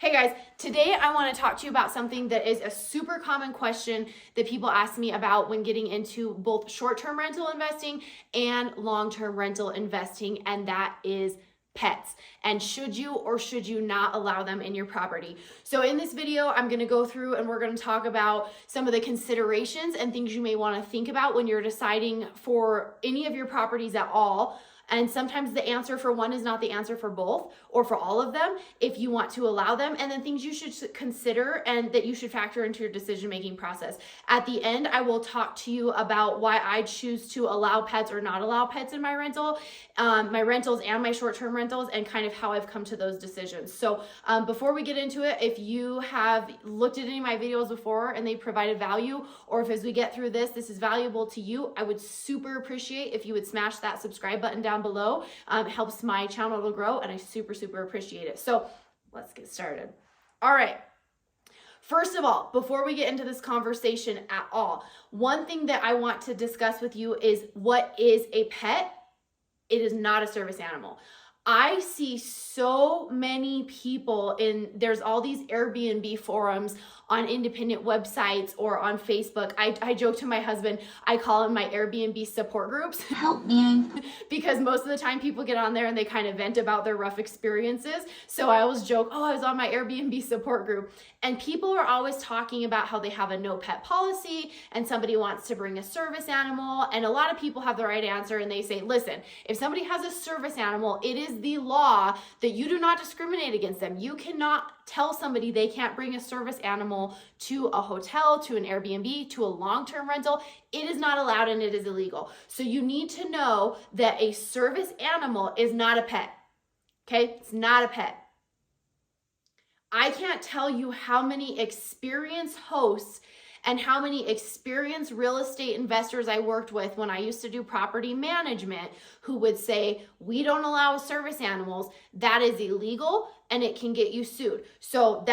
Hey guys, today I want to talk to you about something that is a super common question that people ask me about when getting into both short-term rental investing and long-term rental investing, and that is pets. And should you or should you not allow them in your property? So in this video, I'm going to go through and we're going to talk about some of the considerations and things you may want to think about when you're deciding for any of your properties at all. And sometimes the answer for one is not the answer for both or for all of them if you want to allow them, and then things you should consider and that you should factor into your decision-making process. At the end, I will talk to you about why I choose to allow pets or not allow pets in my rental, my rentals and my short-term rentals, and kind of how I've come to those decisions. So before we get into it, if you have looked at any of my videos before and they provided value, or if as we get through this is valuable to you, I would super appreciate if you would smash that subscribe button down below. It helps my channel to grow and I super appreciate it. So let's get started. All right. First of all, before we get into this conversation at all, one thing that I want to discuss with you is what is a pet? It is not a service animal. I see so many people there's all these Airbnb forums on independent websites or on Facebook. I joke to my husband, I call them my Airbnb support groups. Help me. Because most of the time people get on there and they kind of vent about their rough experiences. So I always joke, oh, I was on my Airbnb support group. And people are always talking about how they have a no pet policy and somebody wants to bring a service animal. And a lot of people have the right answer and they say, listen, if somebody has a service animal, it is the law that you do not discriminate against them. You cannot tell somebody they can't bring a service animal to a hotel, to an Airbnb, to a long-term rental. It is not allowed and it is illegal. So you need to know that a service animal is not a pet. Okay? It's not a pet. I can't tell you how many experienced hosts and how many experienced real estate investors I worked with when I used to do property management who would say, we don't allow service animals. That is illegal and it can get you sued. So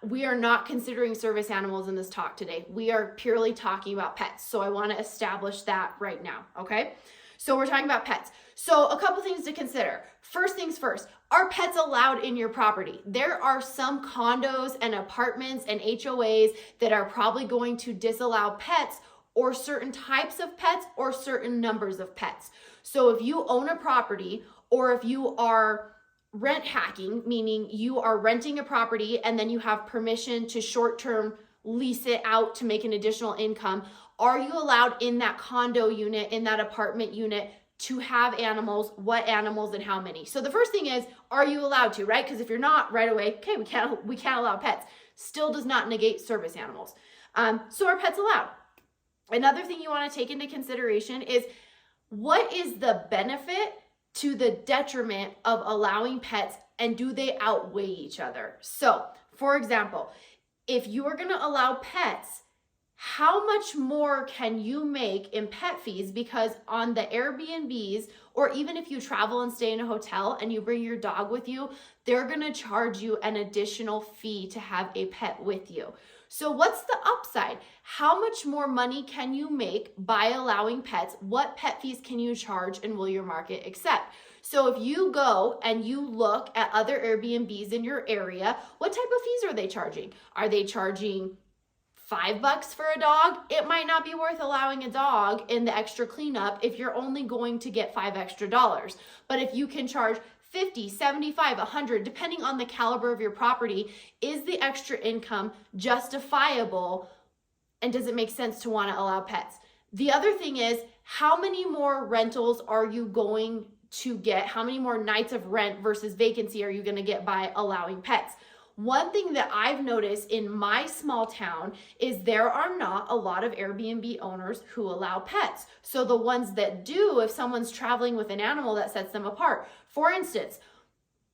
we are not considering service animals in this talk today. We are purely talking about pets. So I want to establish that right now, okay? So we're talking about pets. So a couple things to consider. First things first, are pets allowed in your property? There are some condos and apartments and HOAs that are probably going to disallow pets or certain types of pets or certain numbers of pets. So if you own a property or if you are rent hacking, meaning you are renting a property and then you have permission to short-term lease it out to make an additional income, are you allowed in that condo unit, in that apartment unit, to have animals, what animals and how many? So the first thing is, are you allowed to, right? Because if you're not right away, okay, we can't allow pets. Still does not negate service animals. So are pets allowed? Another thing you want to take into consideration is what is the benefit to the detriment of allowing pets, and do they outweigh each other? So for example, if you are going to allow pets, how much more can you make in pet fees? Because on the Airbnbs, or even if you travel and stay in a hotel and you bring your dog with you, they're going to charge you an additional fee to have a pet with you. So what's the upside? How much more money can you make by allowing pets? What pet fees can you charge, and will your market accept? So if you go and you look at other Airbnbs in your area, what type of fees are they charging? Are they charging $5 for a dog? It might not be worth allowing a dog in the extra cleanup if you're only going to get $5 extra. But if you can charge 50, 75, 100, depending on the caliber of your property, is the extra income justifiable, and does it make sense to want to allow pets? The other thing is, how many more rentals are you going to get? How many more nights of rent versus vacancy are you going to get by allowing pets? One thing that I've noticed in my small town is there are not a lot of Airbnb owners who allow pets. So the ones that do, if someone's traveling with an animal, that sets them apart. For instance,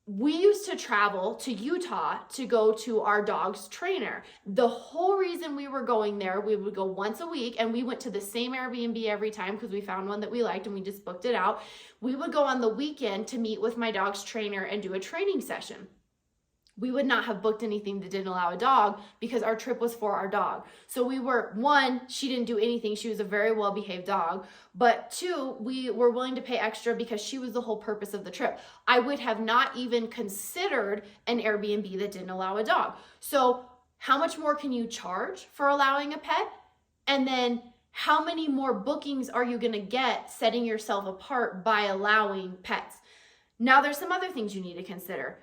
we used to travel to Utah to go to our dog's trainer. The whole reason we were going there, we would go once a week, and we went to the same Airbnb every time because we found one that we liked and we just booked it out. We would go on the weekend to meet with my dog's trainer and do a training session. we would not have booked anything that didn't allow a dog because our trip was for our dog. So we were, one, she didn't do anything. She was a very well-behaved dog. But two, we were willing to pay extra because she was the whole purpose of the trip. I would have not even considered an Airbnb that didn't allow a dog. So how much more can you charge for allowing a pet? And then how many more bookings are you gonna get setting yourself apart by allowing pets? Now there's some other things you need to consider.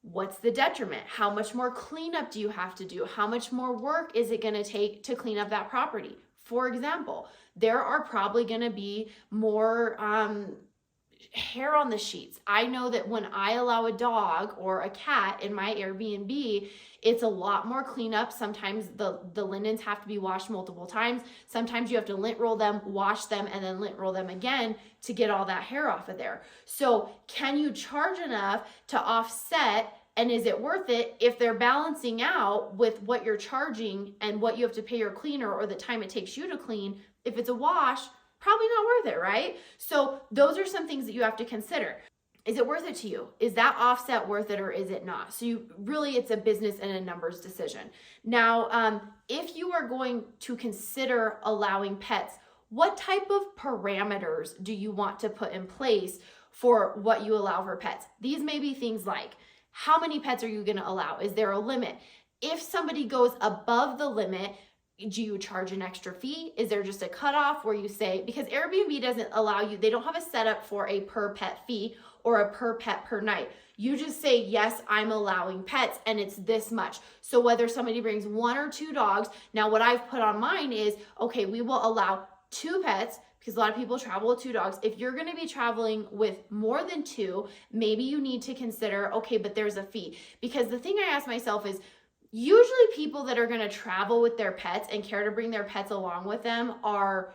What's the detriment? How much more cleanup do you have to do? How much more work is it going to take to clean up that property? For example, there are probably going to be more hair on the sheets. I know that when I allow a dog or a cat in my Airbnb, it's a lot more cleanup. Sometimes the linens have to be washed multiple times. Sometimes you have to lint roll them, wash them, and then lint roll them again to get all that hair off of there. So can you charge enough to offset, and is it worth it if they're balancing out with what you're charging and what you have to pay your cleaner or the time it takes you to clean? If it's a wash, probably not worth it, right? So those are some things that you have to consider. Is it worth it to you? Is that offset worth it or is it not? So it's a business and a numbers decision. Now, if you are going to consider allowing pets, what type of parameters do you want to put in place for what you allow for pets? These may be things like, how many pets are you going to allow? Is there a limit? If somebody goes above the limit, do you charge an extra fee? Is there just a cutoff where you say, because Airbnb doesn't allow you, they don't have a setup for a per pet fee or a per pet per night. You just say, yes, I'm allowing pets and it's this much. So whether somebody brings 1 or 2 dogs, now what I've put on mine is, okay, we will allow 2 pets because a lot of people travel with 2 dogs. If you're gonna be traveling with more than 2, maybe you need to consider, okay, but there's a fee. Because the thing I ask myself is, usually people that are going to travel with their pets and care to bring their pets along with them are,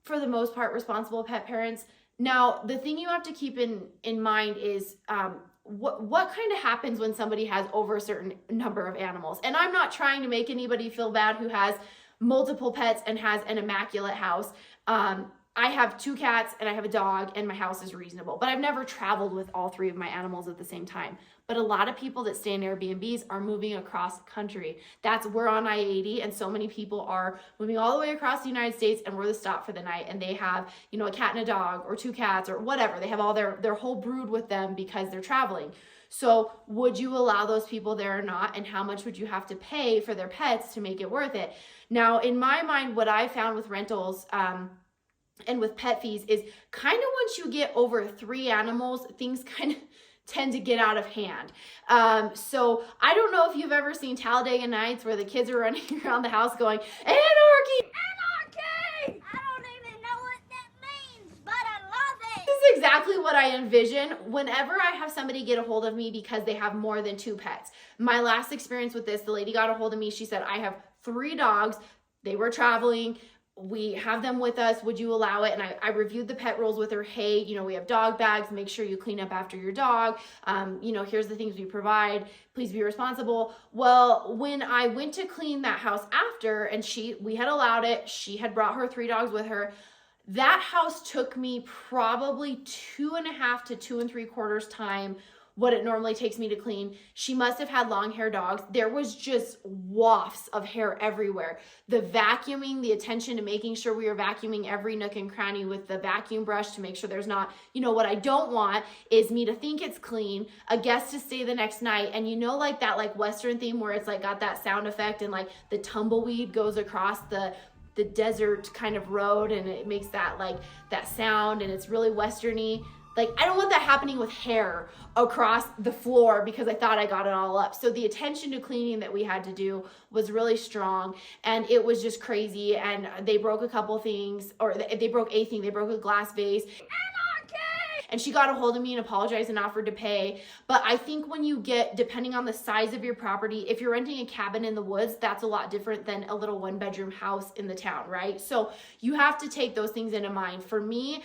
for the most part, responsible pet parents. Now, the thing you have to keep in mind is what kind of happens when somebody has over a certain number of animals. And I'm not trying to make anybody feel bad who has multiple pets and has an immaculate house. I have 2 cats and I have a dog and my house is reasonable, but I've never traveled with all 3 of my animals at the same time. But a lot of people that stay in Airbnbs are moving across the country. We're on I-80 and so many people are moving all the way across the United States and we're the stop for the night and they have, a cat and a dog or 2 cats or whatever. They have all their whole brood with them because they're traveling. So would you allow those people there or not? And how much would you have to pay for their pets to make it worth it? Now, in my mind, what I found with rentals, and with pet fees is kind of once you get over 3 animals, things kind of tend to get out of hand. So I don't know if you've ever seen Talladega Nights where the kids are running around the house going, anarchy! Anarchy! I don't even know what that means, but I love it! This is exactly what I envision whenever I have somebody get a hold of me because they have more than 2 pets. My last experience with this, the lady got a hold of me. She said, I have 3 dogs. They were traveling. We have them with us. Would you allow it? And I reviewed the pet rules with her. Hey, we have dog bags. Make sure you clean up after your dog. Here's the things we provide. Please be responsible. Well, when I went to clean that house after, and we had allowed it, she had brought her 3 dogs with her. That house took me probably 2.5 to 2 3/4 time what it normally takes me to clean. She must have had long hair dogs. There was just wafts of hair everywhere. The vacuuming, the attention to making sure we were vacuuming every nook and cranny with the vacuum brush to make sure there's not, what I don't want is me to think it's clean, a guest to stay the next night, and like that Western theme where it's like got that sound effect and like the tumbleweed goes across the desert kind of road and it makes that that sound and it's really Westerny. I don't want that happening with hair across the floor because I thought I got it all up. So the attention to cleaning that we had to do was really strong and it was just crazy. And they broke a couple things, or they broke a thing. They broke a glass vase. Anarchy! And she got a hold of me and apologized and offered to pay. But I think when you get, depending on the size of your property, if you're renting a cabin in the woods, that's a lot different than a little 1-bedroom house in the town, right? So you have to take those things into mind. For me,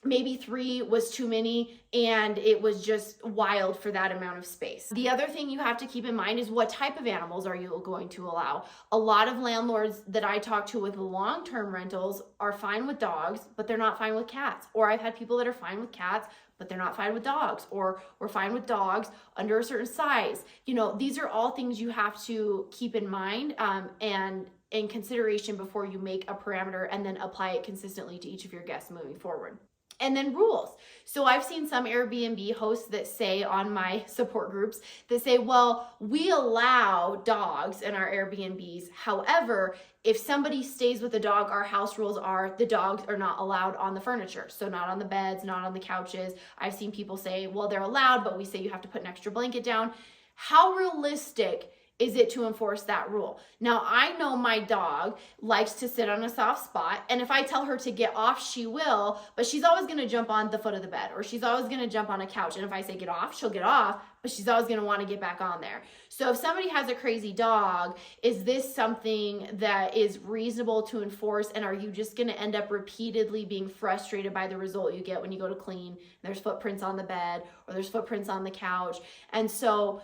maybe 3 was too many, and it was just wild for that amount of space. The other thing you have to keep in mind is what type of animals are you going to allow. A lot of landlords that I talk to with long-term rentals are fine with dogs, but they're not fine with cats. Or I've had people that are fine with cats, but they're not fine with dogs, or we're fine with dogs under a certain size. You know, these are all things you have to keep in mind and in consideration before you make a parameter and then apply it consistently to each of your guests moving forward. And then rules. So I've seen some Airbnb hosts that say on my support groups that say, well, we allow dogs in our Airbnbs. However, if somebody stays with a dog, our house rules are the dogs are not allowed on the furniture. So not on the beds, not on the couches. I've seen people say, well, they're allowed, but we say you have to put an extra blanket down. How realistic is it to enforce that rule? Now, I know my dog likes to sit on a soft spot, and if I tell her to get off, she will, but she's always gonna jump on the foot of the bed, or she's always gonna jump on a couch, and if I say get off, she'll get off, but she's always gonna wanna get back on there. So if somebody has a crazy dog, is this something that is reasonable to enforce, and are you just gonna end up repeatedly being frustrated by the result you get when you go to clean, and there's footprints on the bed, or there's footprints on the couch? And so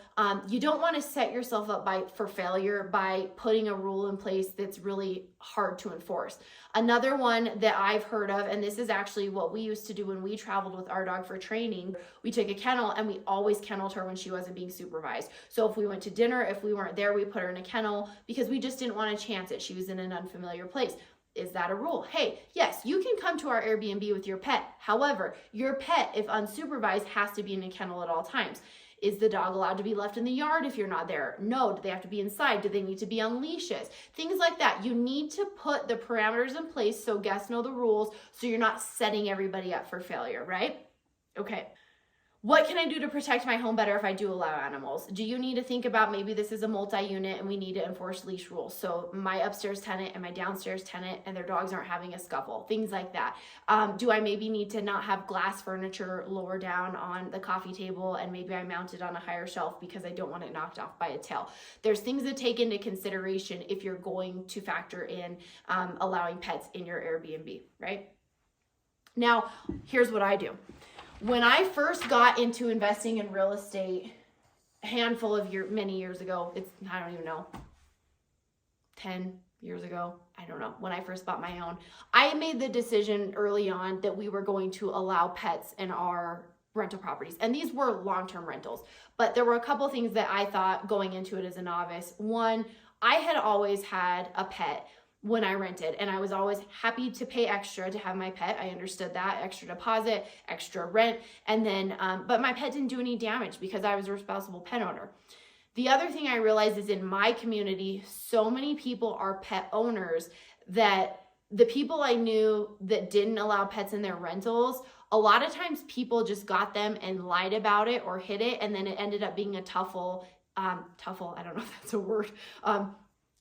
you don't wanna set yourself up for failure by putting a rule in place that's really hard to enforce. Another one that I've heard of, and this is actually what we used to do when we traveled with our dog for training, we took a kennel and we always kenneled her when she wasn't being supervised. So if we went to dinner, if we weren't there, we put her in a kennel because we just didn't want to chance it. She was in an unfamiliar place. Is that a rule? Hey, yes, you can come to our Airbnb with your pet. However, your pet, if unsupervised, has to be in a kennel at all times. Is the dog allowed to be left in the yard if you're not there? No. Do they have to be inside? Do they need to be on leashes? Things like that. You need to put the parameters in place so guests know the rules so you're not setting everybody up for failure, right? Okay. What can I do to protect my home better if I do allow animals? Do you need to think about maybe this is a multi-unit and we need to enforce leash rules? So my upstairs tenant and my downstairs tenant and their dogs aren't having a scuffle, things like that. Do I maybe need to not have glass furniture lower down on the coffee table and maybe I mount it on a higher shelf because I don't want it knocked off by a tail? There's things to take into consideration if you're going to factor in allowing pets in your Airbnb, right? Now, here's what I do. When I first got into investing in real estate many years ago, I don't even know, 10 years ago, I don't know, when I first bought my own, I made the decision early on that we were going to allow pets in our rental properties. And these were long-term rentals, but there were a couple things that I thought going into it as a novice. One, I had always had a pet when I rented, and I was always happy to pay extra to have my pet. I understood that, extra deposit, extra rent, and then, but my pet didn't do any damage because I was a responsible pet owner. The other thing I realized is in my community, so many people are pet owners that the people I knew that didn't allow pets in their rentals, a lot of times people just got them and lied about it or hid it, and then it ended up being a tuffle, I don't know if that's a word,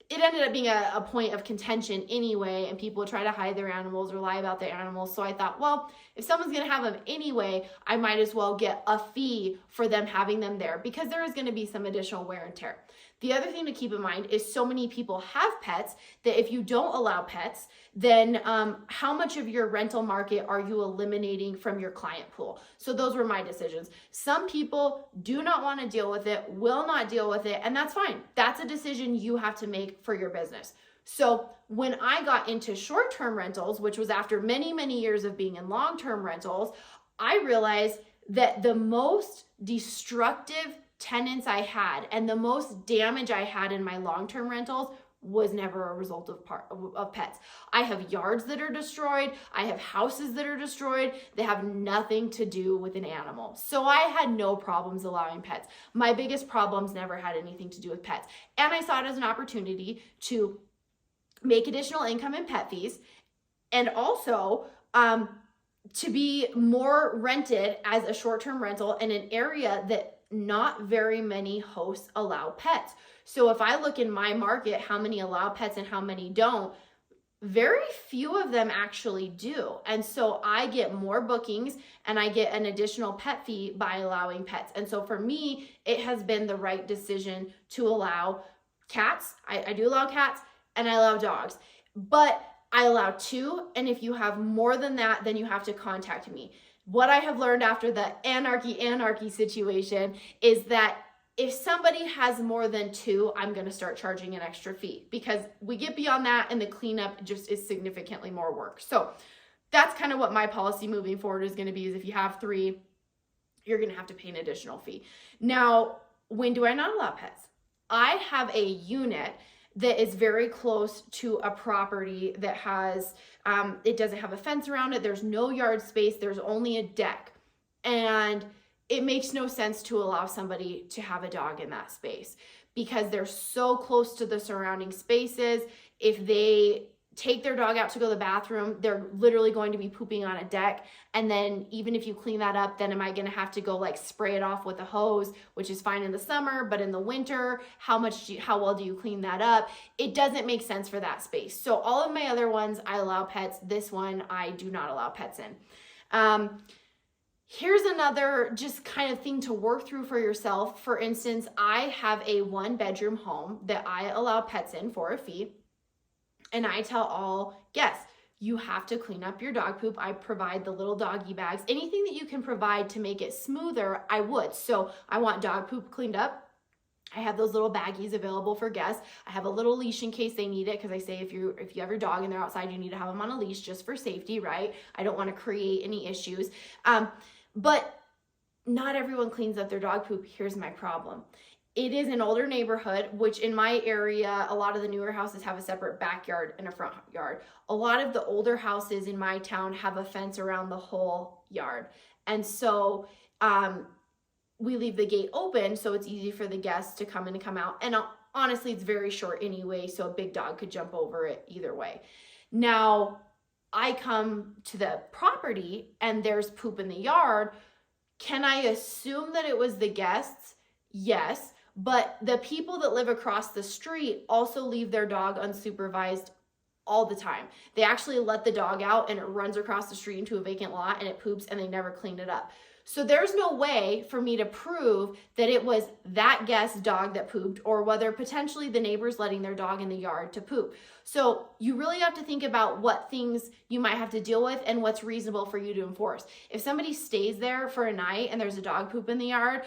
it ended up being a point of contention anyway, and people would try to hide their animals or lie about their animals. So I thought, well, if someone's going to have them anyway, I might as well get a fee for them having them there because there is going to be some additional wear and tear. The other thing to keep in mind is so many people have pets that if you don't allow pets, then how much of your rental market are you eliminating from your client pool? So those were my decisions. Some people do not want to deal with it, will not deal with it, and that's fine. That's a decision you have to make for your business. So when I got into short-term rentals, which was after many, many years of being in long-term rentals, I realized that the most destructive tenants I had and the most damage I had in my long-term rentals was never a result of pets. I have yards that are destroyed. I have houses that are destroyed. They have nothing to do with an animal. So I had no problems allowing pets. My biggest problems never had anything to do with pets. And I saw it as an opportunity to make additional income in pet fees and also to be more rented as a short-term rental in an area that not very many hosts allow pets. So if I look in my market, how many allow pets and how many don't, very few of them actually do. And so I get more bookings and I get an additional pet fee by allowing pets. And so for me, it has been the right decision to allow cats. I do allow cats and I allow dogs. But I allow 2, and if you have more than that, then you have to contact me. What I have learned after the anarchy situation is that if somebody has more than 2, I'm going to start charging an extra fee, because we get beyond that and the cleanup just is significantly more work. So that's kind of what my policy moving forward is going to be, is if you have 3, you're going to have to pay an additional fee. Now, when do I not allow pets? I have a unit that is very close to a property that has, it doesn't have a fence around it. There's no yard space. There's only a deck. And it makes no sense to allow somebody to have a dog in that space, because they're so close to the surrounding spaces. If they take their dog out to go to the bathroom, they're literally going to be pooping on a deck. And then even if you clean that up, then am I going to have to go like spray it off with a hose, which is fine in the summer, but in the winter, how well do you clean that up? It doesn't make sense for that space. So all of my other ones, I allow pets. This one, I do not allow pets in. Here's another just kind of thing to work through for yourself. For instance, I have a 1-bedroom home that I allow pets in for a fee. And I tell all guests, you have to clean up your dog poop. I provide the little doggy bags. Anything that you can provide to make it smoother, I would. So I want dog poop cleaned up. I have those little baggies available for guests. I have a little leash in case they need it, because I say if you have your dog and they're outside, you need to have them on a leash just for safety, right? I don't want to create any issues. But not everyone cleans up their dog poop. Here's my problem. It is an older neighborhood, which in my area, a lot of the newer houses have a separate backyard and a front yard. A lot of the older houses in my town have a fence around the whole yard. And so we leave the gate open so it's easy for the guests to come in and come out. And honestly, it's very short anyway, so a big dog could jump over it either way. Now, I come to the property and there's poop in the yard. Can I assume that it was the guests? Yes. But the people that live across the street also leave their dog unsupervised all the time. They actually let the dog out and it runs across the street into a vacant lot and it poops, and they never cleaned it up. So there's no way for me to prove that it was that guest's dog that pooped, or whether potentially the neighbors letting their dog in the yard to poop. So you really have to think about what things you might have to deal with and what's reasonable for you to enforce. If somebody stays there for a night and there's a dog poop in the yard,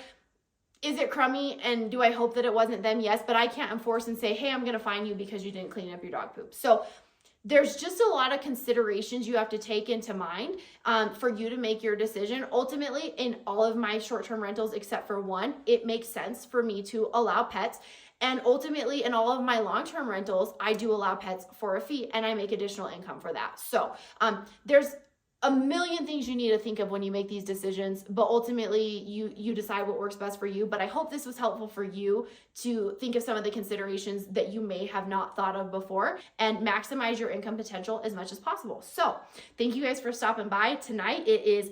is it crummy, and do I hope that it wasn't them? Yes, but I can't enforce and say, hey, I'm going to fine you because you didn't clean up your dog poop. So there's just a lot of considerations you have to take into mind for you to make your decision. Ultimately, in all of my short-term rentals, except for one, it makes sense for me to allow pets. And ultimately, in all of my long-term rentals, I do allow pets for a fee, and I make additional income for that. So there's a million things you need to think of when you make these decisions, but ultimately you decide what works best for you. But I hope this was helpful for you to think of some of the considerations that you may have not thought of before and maximize your income potential as much as possible. So thank you guys for stopping by tonight. It is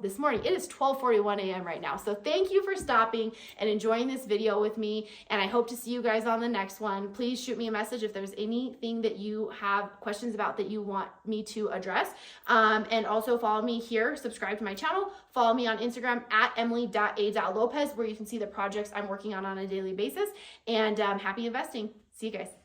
this morning, it is 12:41 a.m. right now. So thank you for stopping and enjoying this video with me. And I hope to see you guys on the next one. Please shoot me a message if there's anything that you have questions about that you want me to address. And also follow me here, subscribe to my channel, follow me on Instagram at emily.a.lopez, where you can see the projects I'm working on a daily basis. And happy investing. See you guys.